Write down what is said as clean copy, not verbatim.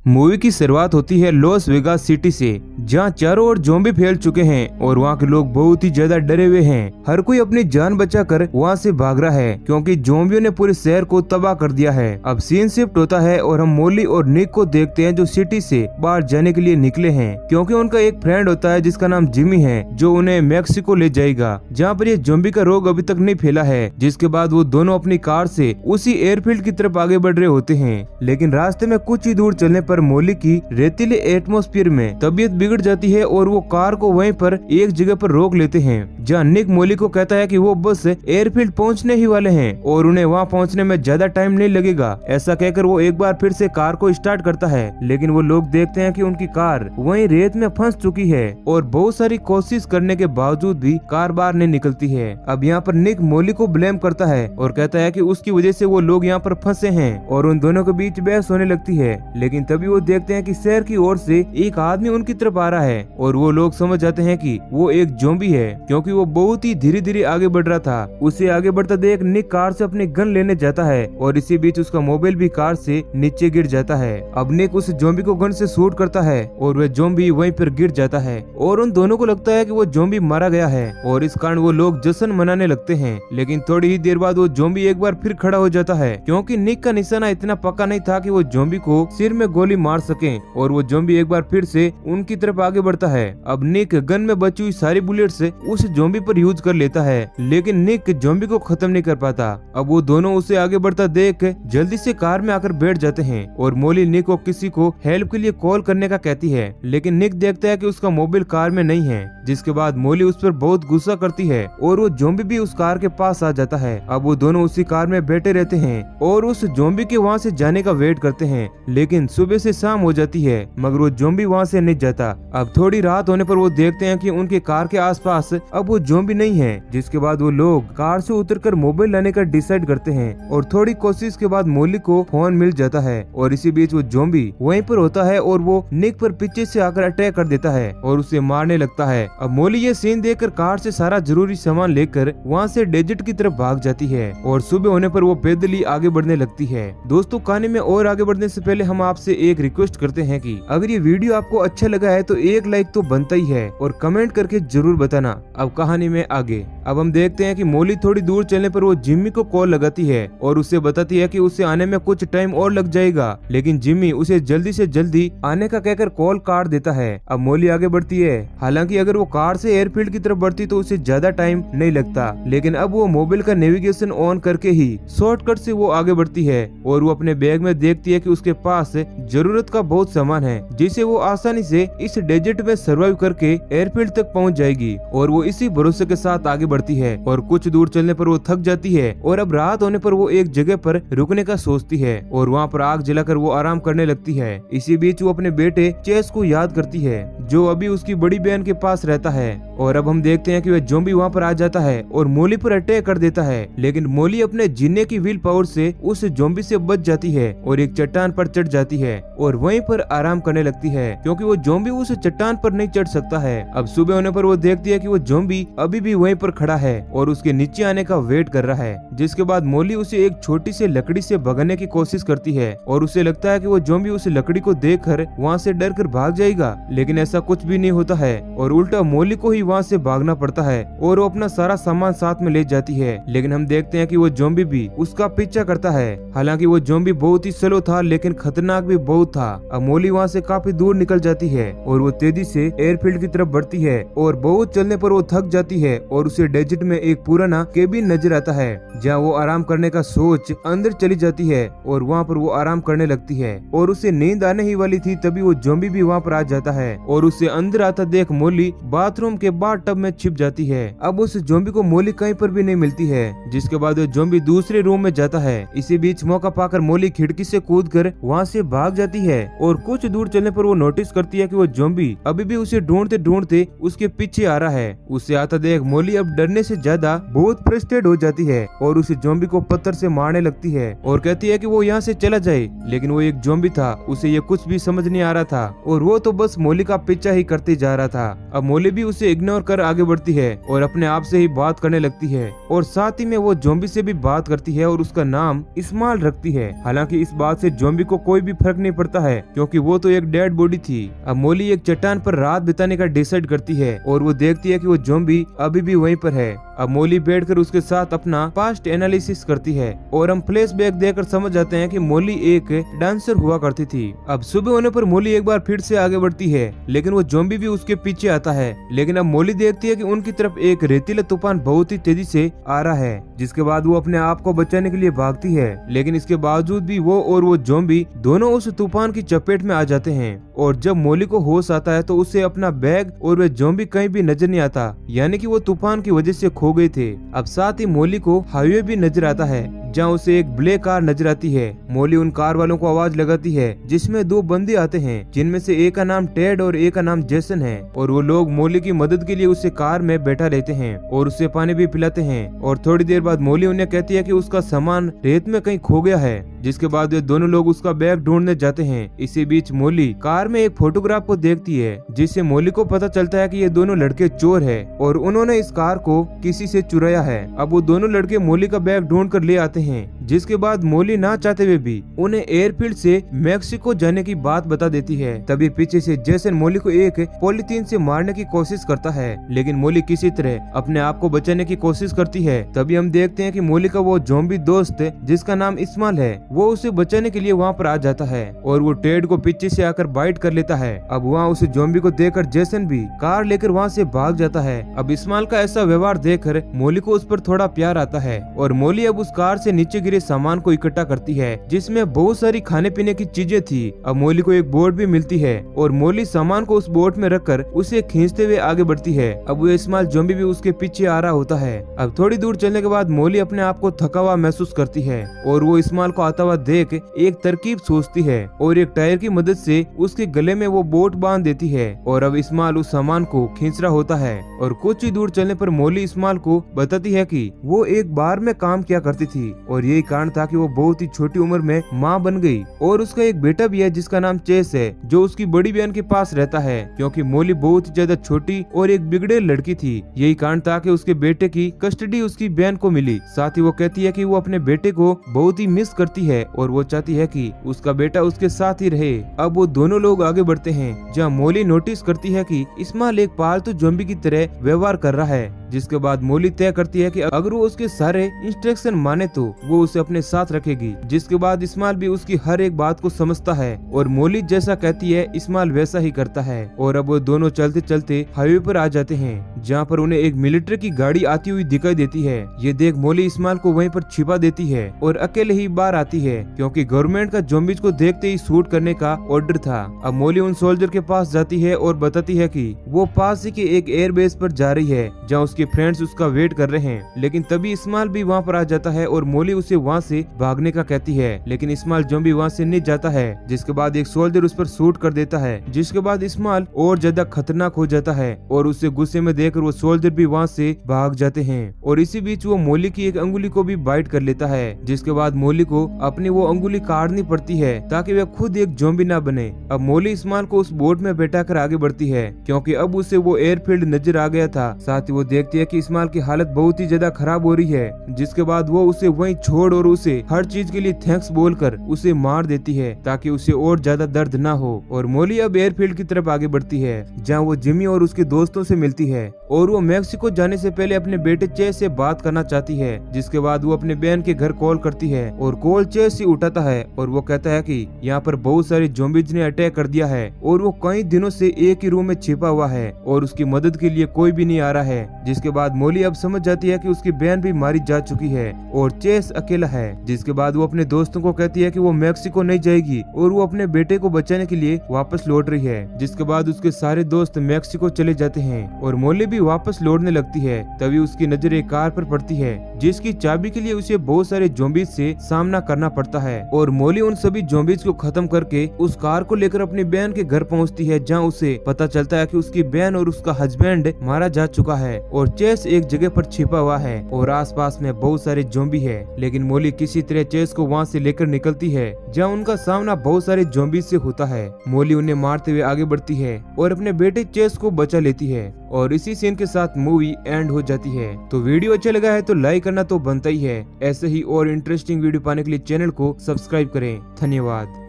Movie की शुरुआत होती है लॉस वेगास सिटी से, जहां चारों ओर ज़ॉम्बी फैल चुके हैं और वहां के लोग बहुत ही ज्यादा डरे हुए हैं। हर कोई अपनी जान बचाकर वहां से भाग रहा है क्योंकि ज़ॉम्बियों ने पूरे शहर को तबाह कर दिया है। अब सीन शिफ्ट होता है और हम मोली और निक को देखते हैं जो सिटी से बाहर जाने के लिए निकले हैं, क्योंकि उनका एक फ्रेंड होता है जिसका नाम जिमी है, जो उन्हें मैक्सिको ले जाएगा, जहाँ पर ये ज़ॉम्बी का रोग अभी तक नहीं फैला है। जिसके बाद वो दोनों अपनी कार से उसी एयरफील्ड की तरफ आगे बढ़ रहे होते हैं, लेकिन रास्ते में कुछ ही दूर चलने पर मोली की रेतीले एटमॉस्फेयर में तबीयत बिगड़ जाती है और वो कार को वहीं पर एक जगह पर रोक लेते हैं, जहाँ निक मोली को कहता है कि वो बस एयरफील्ड पहुंचने ही वाले हैं और उन्हें वहां पहुंचने में ज्यादा टाइम नहीं लगेगा। ऐसा कहकर वो एक बार फिर से कार को स्टार्ट करता है, लेकिन वो लोग देखते हैं कि उनकी कार वहीं रेत में फंस चुकी है और बहुत सारी कोशिश करने के बावजूद भी कार बाहर नहीं निकलती है। अब यहाँ पर निक मोली को ब्लेम करता है और कहता है कि उसकी वजह से वो लोग यहाँ पर फंसे हैं और उन दोनों के बीच बहस होने लगती है। लेकिन तभी वो देखते हैं कि शहर की ओर से एक आदमी उनकी तरफ आ रहा है और वो लोग समझ जाते हैं कि वो एक ज़ॉम्बी है, क्योंकि वो बहुत ही धीरे धीरे आगे बढ़ रहा था। उसे आगे बढ़ता देख निक कार से अपनी गन लेने जाता है और इसी बीच उसका मोबाइल भी कार से नीचे गिर जाता है। अब निक उस ज़ॉम्बी को गन से शूट करता है और वह ज़ॉम्बी वहीं पर गिर जाता है और उन दोनों को लगता है कि वो ज़ॉम्बी मारा गया है और इस कारण वो लोग जश्न मनाने लगते हैं। लेकिन थोड़ी ही देर बाद वो ज़ॉम्बी एक बार फिर खड़ा हो जाता है, क्योंकि निक का निशाना इतना पक्का नहीं था कि वो ज़ॉम्बी को सिर में गोली मार सके और वो ज़ॉम्बी एक बार फिर से उनकी तरफ आगे बढ़ता है। अब निक गन में बची हुई सारी बुलेट्स उस ज़ॉम्बी पर यूज कर लेता है, लेकिन निक ज़ॉम्बी को खत्म नहीं कर पाता। अब वो दोनों उसे आगे बढ़ता देख जल्दी से कार में आकर बैठ जाते हैं और मोली निक को किसी को हेल्प के लिए कॉल करने का कहती है, लेकिन निक देखता है कि उसका मोबाइल कार में नहीं है। जिसके बाद मोली उस पर बहुत गुस्सा करती है और वो ज़ॉम्बी भी उस कार के पास आ जाता है। अब वो दोनों उसी कार में बैठे रहते हैं और उस ज़ॉम्बी के वहाँ से जाने का वेट करते हैं, लेकिन सुबह से शाम हो जाती है मगर वो ज़ॉम्बी वहाँ से नहीं जाता। अब थोड़ी रात होने पर वो देखते हैं कि उनके कार के आसपास अब वो ज़ॉम्बी नहीं है। जिसके बाद वो लोग कार से उतरकर मोबाइल लाने का डिसाइड करते हैं और थोड़ी कोशिश के बाद मोली को फोन मिल जाता है और इसी बीच वो ज़ॉम्बी वहीं पर होता है और वो निक पर पीछे से आकर अटैक कर देता है और उसे मारने लगता है। अब मोली ये सीन देखकर कार से सारा जरूरी सामान लेकर वहाँ से डेजर्ट की तरफ भाग जाती है और सुबह होने पर वो पैदल ही आगे बढ़ने लगती है। दोस्तों, कहानी में और आगे बढ़ने से पहले हम आपसे एक रिक्वेस्ट करते हैं कि अगर ये वीडियो आपको अच्छा लगा है तो एक लाइक तो बनता ही है और कमेंट करके जरूर बताना। अब कहानी में आगे अब हम देखते हैं कि मोली थोड़ी दूर चलने पर वो जिम्मी को कॉल लगाती है और उसे बताती है कि उसे आने में कुछ टाइम और लग जाएगा, लेकिन जिम्मी उसे जल्दी से जल्दी आने का कहकर कॉल काट देता है। अब मोली आगे बढ़ती है, हालांकि अगर वो कार से एयरफील्ड की तरफ बढ़ती तो उसे ज्यादा टाइम नहीं लगता, लेकिन अब वो मोबाइल का नेविगेशन ऑन करके ही शॉर्टकट से वो आगे बढ़ती है और वो अपने बैग में देखती है कि उसके पास जरूरत का बहुत सामान है, जिसे वो आसानी से इस डेजर्ट में सर्वाइव करके एयरफील्ड तक पहुंच जाएगी और वो इसी भरोसे के साथ आगे बढ़ती है। और कुछ दूर चलने पर वो थक जाती है और अब रात होने पर वो एक जगह पर रुकने का सोचती है और वहाँ पर आग जलाकर वो आराम करने लगती है। इसी बीच वो अपने बेटे चेस को याद करती है, जो अभी उसकी बड़ी बहन के पास रहता है। और अब हम देखते हैं कि वह ज़ॉम्बी वहाँ पर आ जाता है और मोली पर अटैक कर देता है, लेकिन मोली अपने जीने की व्हील पावर से उस ज़ॉम्बी से बच जाती है और एक चट्टान पर चढ़ जाती है और वहीं पर आराम करने लगती है, क्योंकि वो ज़ॉम्बी उस चट्टान पर नहीं चढ़ सकता है। अब सुबह होने पर वो देखती है कि वो ज़ॉम्बी अभी भी वहीं पर खड़ा है और उसके नीचे आने का वेट कर रहा है। जिसके बाद मोली उसे एक छोटी सी लकड़ी से भगाने की कोशिश करती है और उसे लगता है कि वो ज़ॉम्बी उस लकड़ी को देखकर वहाँ से डर कर भाग जाएगा, लेकिन ऐसा कुछ भी नहीं होता है और उल्टा मोली को ही वहाँ से भागना पड़ता है और वो अपना सारा सामान साथ में ले जाती है। लेकिन हम देखते हैं कि वो ज़ॉम्बी भी उसका पीछा करता है। हालांकि वो ज़ॉम्बी बहुत ही स्लो था लेकिन खतरनाक भी बहुत था। अब मोली वहाँ से काफी दूर निकल जाती है और वो तेजी से एयरफील्ड की तरफ बढ़ती है और बहुत चलने पर वो थक जाती है और उसे डेजर्ट में एक पुराना केबिन नजर आता है, जहाँ वो आराम करने का सोच अंदर चली जाती है और वहाँ पर वो आराम करने लगती है और उसे नींद आने ही वाली थी तभी वो ज़ॉम्बी भी वहाँ पर आ जाता है और उसे अंदर आता देख मोली बाथरूम के बाथटब में छिप जाती है। अब उस ज़ॉम्बी को मोली कहीं पर भी नहीं मिलती है, जिसके बाद वो ज़ॉम्बी दूसरे रूम में जाता है। इसी बीच मौका पाकर मोली खिड़की से कूदकर वहाँ से भाग जाती है और कुछ दूर चलने पर वो नोटिस करती है कि वो ज़ॉम्बी अभी भी उसे ढूंढते ढूंढते उसके पीछे आ रहा है। उसे आता देख मोली अब डरने से ज्यादा बहुत फ्रस्ट्रेट हो जाती है और उस ज़ॉम्बी को पत्थर से मारने लगती है और कहती है कि वो यहाँ से चला जाए, लेकिन वो एक ज़ॉम्बी था, उसे ये कुछ भी समझ नहीं आ रहा था और वो तो बस मोली का पीछा ही करते जा रहा था। अब मोली भी उसे इग्नोर कर आगे बढ़ती है और अपने आप से ही बात करने लगती है और साथ ही में वो ज़ॉम्बी से भी बात करती है और उसका नाम इस्माइल रखती है। हालांकि इस बात से ज़ॉम्बी को कोई भी फर्क नहीं पड़ता पड़ता है क्योंकि वो तो एक डेड बॉडी थी। अब मोली एक चट्टान पर रात बिताने का डिसाइड करती है और वो देखती है कि वो ज़ॉम्बी अभी भी वहीं पर है। अब मोली बैठकर उसके साथ अपना पास्ट एनालिसिस करती है और हम फ्लैशबैक देखकर समझ जाते हैं कि मोली एक डांसर हुआ करती थी। अब सुबह होने पर मोली एक बार फिर से आगे बढ़ती है लेकिन वो ज़ॉम्बी भी उसके पीछे आता है। लेकिन अब मोली देखती है कि उनकी तरफ एक रेतीला तूफान बहुत ही तेजी से आ रहा है, जिसके बाद वो अपने आप को बचाने के लिए भागती है। लेकिन इसके बावजूद भी वो और वो ज़ॉम्बी दोनों उस तूफान की चपेट में आ जाते हैं और जब मोली को होश आता है तो उसे अपना बैग और वे ज़ॉम्बी कहीं भी नजर नहीं आता, यानी कि वो तूफान की वजह से खो गए थे। अब साथ ही मोली को हाईवे भी नजर आता है जहाँ उसे एक ब्लैक कार नजर आती है। मोली उन कार वालों को आवाज लगाती है जिसमें दो बंदे आते हैं जिनमें से एक का नाम टेड और एक का नाम जेसन है और वो लोग मोली की मदद के लिए उसे कार में बैठा लेते हैं और उसे पानी भी पिलाते हैं। और थोड़ी देर बाद मोली उन्हें कहती है कि उसका सामान रेत में कहीं खो गया है, जिसके बाद वे दोनों लोग उसका बैग ढूंढने जाते हैं। इसी बीच मोली कार में एक फोटोग्राफ को देखती है जिससे मोली को पता चलता है कि ये दोनों लड़के चोर है और उन्होंने इस कार को किसी से चुराया है। अब वो दोनों लड़के मोली का बैग ढूंढ कर ले आते हैं, जिसके बाद मोली ना चाहते हुए भी उन्हें एयरफील्ड से मैक्सिको जाने की बात बता देती है। तभी पीछे से जेसन मोली को एक पॉलीथीन से मारने की कोशिश करता है लेकिन मोली किसी तरह अपने आप को बचाने की कोशिश करती है। तभी हम देखते हैं कि मोली का वो ज़ॉम्बी दोस्त जिसका नाम इस्माइल है वो उसे बचाने के लिए वहाँ पर आ जाता है और वो टेड को पीछे से आकर बाइट कर लेता है। अब वहाँ उस ज़ॉम्बी को देखकर जेसन भी कार लेकर वहाँ से भाग जाता है। अब इस्माइल का ऐसा व्यवहार देखकर मोली को उस पर थोड़ा प्यार आता है और मोली अब उस कार से नीचे गिरे सामान को इकट्ठा करती है जिसमें बहुत सारी खाने पीने की चीजें थी। अब मोली को एक बोट भी मिलती है और मोली सामान को उस बोट में रखकर उसे खींचते हुए आगे बढ़ती है। अब वो इस्माइल ज़ॉम्बी भी उसके पीछे आ रहा होता है। अब थोड़ी दूर चलने के बाद मोली अपने आप को थका हुआ महसूस करती है और वो इस्माइल को आता हुआ देख एक तरकीब सोचती है और एक टायर की मदद से उसके गले में वो बोट बांध देती है और अब इस्माइल उस सामान को खींच रहा होता है। और कुछ ही दूर चलने पर मोली इस्माइल को बताती है कि वो एक बार में काम किया करती थी और यही कारण था कि वो बहुत ही छोटी उम्र में माँ बन गई और उसका एक बेटा भी है जिसका नाम चेस है जो उसकी बड़ी बहन के पास रहता है, क्योंकि मोली बहुत ही ज्यादा छोटी और एक बिगड़े लड़की थी। यही कारण था कि उसके बेटे की कस्टडी उसकी बहन को मिली। साथ ही वो कहती है कि वो अपने बेटे को बहुत ही मिस करती है और वो चाहती है कि उसका बेटा उसके साथ ही रहे। अब वो दोनों लोग आगे बढ़ते हैं जहाँ मोली नोटिस करती है कि इस्माइल एक पालतू ज़ॉम्बी की तरह व्यवहार कर रहा है, जिसके बाद मोली तय करती है कि अगर वो उसके सारे इंस्ट्रक्शन माने तो वो उसे अपने साथ रखेगी। जिसके बाद इस्माइल भी उसकी हर एक बात को समझता है और मोली जैसा कहती है इस्माइल वैसा ही करता है। और अब वो दोनों चलते चलते हाईवे पर आ जाते हैं जहाँ पर उन्हें एक मिलिट्री की गाड़ी आती हुई दिखाई देती है। ये देख मोली इस्माइल को वहीं पर छिपा देती है और अकेले ही बाहर आती है क्योंकि गवर्नमेंट का ज़ॉम्बीज को देखते ही शूट करने का ऑर्डर था। अब मोली उन सोल्जर के पास जाती है और बताती है कि वो पास ही के एक एयरबेस पर जा रही है जहाँ उसके फ्रेंड्स उसका वेट कर रहे हैं। लेकिन तभी इस्माइल भी वहाँ पर आ जाता है और मोली उसे वहाँ से भागने का कहती है, लेकिन इस्माइल ज़ॉम्बी वहाँ से नहीं जाता है। जिसके बाद एक सोल्जर उस पर शूट कर देता है, जिसके बाद इस्माइल और ज्यादा खतरनाक हो जाता है और उसे गुस्से में देखकर वो सोल्जर भी वहाँ से भाग जाते हैं। और इसी बीच वो मोली की एक अंगुली को भी बाइट कर लेता है, जिसके बाद मोली को अपनी वो अंगुली काटनी पड़ती है ताकि वह खुद एक ज़ॉम्बी ना बने। अब मोली इस्माइल को उस बोट में बैठाकर आगे बढ़ती है क्योंकि अब उसे वो एयरफील्ड नजर आ गया था। साथ ही वो देखती है कि इस्माइल की हालत बहुत ही ज्यादा खराब हो रही है, जिसके बाद वो उसे वहीं छोड़ और उसे हर चीज के लिए थैंक्स बोलकर उसे मार देती है ताकि उसे और ज्यादा दर्द ना हो। और मोली अब एयरफील्ड की तरफ आगे बढ़ती है जहाँ वो जिमी और उसके दोस्तों से मिलती है और वो मैक्सिको जाने से पहले अपने बेटे चेस से बात करना चाहती है। जिसके बाद वो अपने बहन के घर कॉल करती है और कॉल चेस ही उठाता है और वो कहता है कि यहाँ पर बहुत सारे ज़ॉम्बीज ने अटैक कर दिया है और वो कई दिनों से एक ही रूम में छिपा हुआ है और उसकी मदद के लिए कोई भी नहीं आ रहा है। जिसके बाद मोली अब समझ जाती है कि उसकी बहन भी मारी जा चुकी है और चेस अकेला है। जिसके बाद वो अपने दोस्तों को कहती है कि वो मैक्सिको नहीं जाएगी और वो अपने बेटे को बचाने के लिए वापस लौट रही है। जिसके बाद उसके सारे दोस्त मैक्सिको चले जाते हैं और मोली भी वापस लौटने लगती है। तभी उसकी नजर एक कार पर पड़ती है जिसकी चाबी के लिए उसे बहुत सारे ज़ॉम्बीज से सामना करना पड़ता है और मोली उन सभी ज़ॉम्बीज को खत्म करके उस कार को लेकर अपनी बहन के घर पहुंचती है जहां उसे पता चलता है कि उसकी बहन और उसका हस्बैंड मारा जा चुका है और चेस एक जगह पर छिपा हुआ है और आसपास में बहुत सारे ज़ॉम्बी है। लेकिन मोली किसी तरह चेस को वहां से लेकर निकलती है जहां उनका सामना बहुत सारे ज़ॉम्बीज से होता है। मोली उन्हें मारते हुए आगे बढ़ती है और अपने बेटे चेस को बचा लेती है और इसी सीन के साथ मूवी एंड हो जाती है। तो वीडियो अच्छा लगा है तो लाइक करना तो बनता ही है। ऐसे ही और इंटरेस्टिंग वीडियो पाने के लिए चैनल को सब्सक्राइब करें। धन्यवाद।